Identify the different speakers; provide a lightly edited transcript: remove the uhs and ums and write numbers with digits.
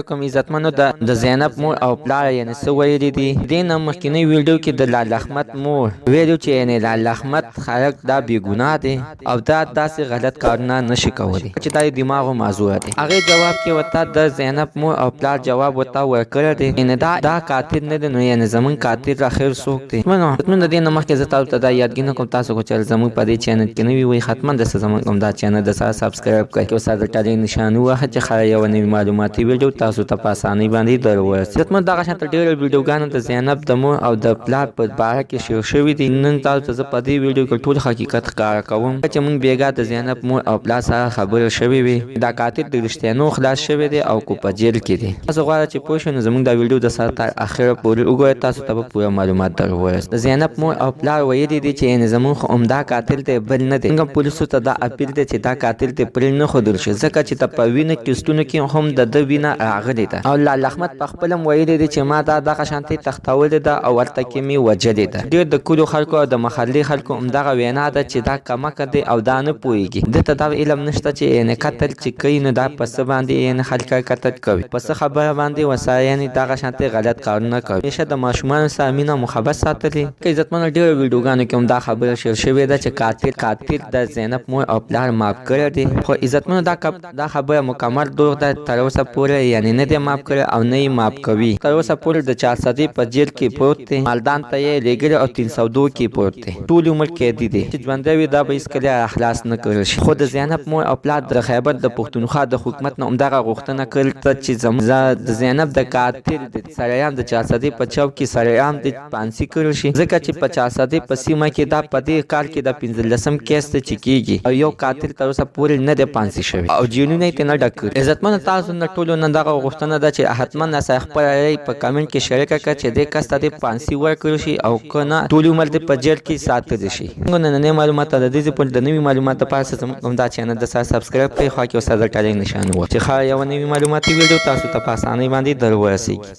Speaker 1: کوم عزتمنو د زینب مور او پلار یعنی څه ویلي دي دې نه مخکینی ویډیو کې د لال احمد مور ویلو چې یعنی لال احمد خلک دا بې ګناه دي او دا داسې غلط کارونه نشي کولی چې دا یې دماغو معذوره دي. هغې جواب کې ورته د زینب مور او پلار جواب ورته ورکړی دی یعنی دا قاتل نه دی نو یعنی زموږ قاتل اخر څوک دی. حتما د دې نه مخکې زه تاسو ته دا یادګي نه کوم تاسو خو چې زموږ په دې چینل کې نوي وئ حتما دسه زموږ همدا چینل دسه سبسکرایب کړئ او سره د ټالۍ نښاني ووهه چې ښایي یوه نوي معلوماتي ویډیو تاسو ته په اسانۍ باندې در ورسي. حتما دغه شانته ډېرې ویډیوګانې د زینب د مور او د پلار په باره کې شیر شوي دي. نن تاسو ته زه په دې ویډیو کې ټول حقیقت ښکاره کوم چې موږ بېګا د زینب مور او پلار سره خبرې شوې وي. دا قاتل د رښتینو خلاص شوی دی او کو په جیل کې دی. تاسو غواړئ چې پوه شئ نو زموږ دا ویډیو د سره تر اخره پورې وګورئ تاسو ته به پوره معلومات در ورسي. د زینب مور او پلار ویلي دي چې یعنې زموږ خو همدا قاتل دی بل نه دی. څنګه پولیسو ته دا اپیل دی چې دا قاتل دی پرې نه ښودل شي ځکه چې ته په وینه کیسټونو کې هم د ده وینه راغلې ده او لال احمد په خپله هم ویلي دی چې ما دا دغه شانتې تختولې ده او ورته کې مې وجلې ده. ډېر د کلو خلکو او د محلي خلکو همدغه وینا ده چې دا کمکه دی او دا نه پوهېږي. ده ته دا علم نشته چې یعنې قتل چې کوي نو دا په څه باندې یعنې خلک قتل کوي په څه خبره باندې وسایه یعنې دغه شانتې غلط کارونه کوي. همیشه د ماشومانو سره مینه محبت ساتلې. که عزتمنو ډېرو ویډیوګانو کې هم دا خبره شیر شوې ده چې قاتل د زینب مور او پلار معاف کړی دی خو عزتمنو دا خبره مکمل دروغ ده. تر اوسه پورې یعنې نه دی معاف کړی او نه یې معاف کوي. تر اوسه پورې د 400 په جیل کې پروت دی. مالدان ته یې لېږلی او 302 کې پروت دی. ټول عمر قیدي دی. چې ژوندی وي دا به هېڅکله خلاص نه کړل شي. خو د زینب مور او پلار د خیبر د پښتونخوا د حکومت نه همدغه غوښتنه کړې چې د زینب د قاتل د سرعام د 400 په چوک کې سرعام د پانسي کړل شي ځکه چې په 400 په سیمه کې دا په دې کال کې د 15 کیس ته چې کېږي او یو قاتل تر اوسه پورې نه دی پانسي شوی او جیلونه یې نه ډک کړي. عزتمنو تاسو نه ټولو نه دغه غوښتنه ده چې حتما نسایح خپله رایې په کمنټ کې شریکه کړه چې دې کس ته د پانسي ورکړل شي او که نه ټول عمر دې په جیل کې ساتلی شي. نننۍ معلومات د دې پورې د نوي معلومات لپاره زموږ همدا چینل د سره سبسکرایب کړئ خوا کې ورسره د ټالۍ نښاني ووهئ چې ښایي یوه نوي معلوماتي ویډیو تاسو ته په اسانۍ باندې در ورسیږي.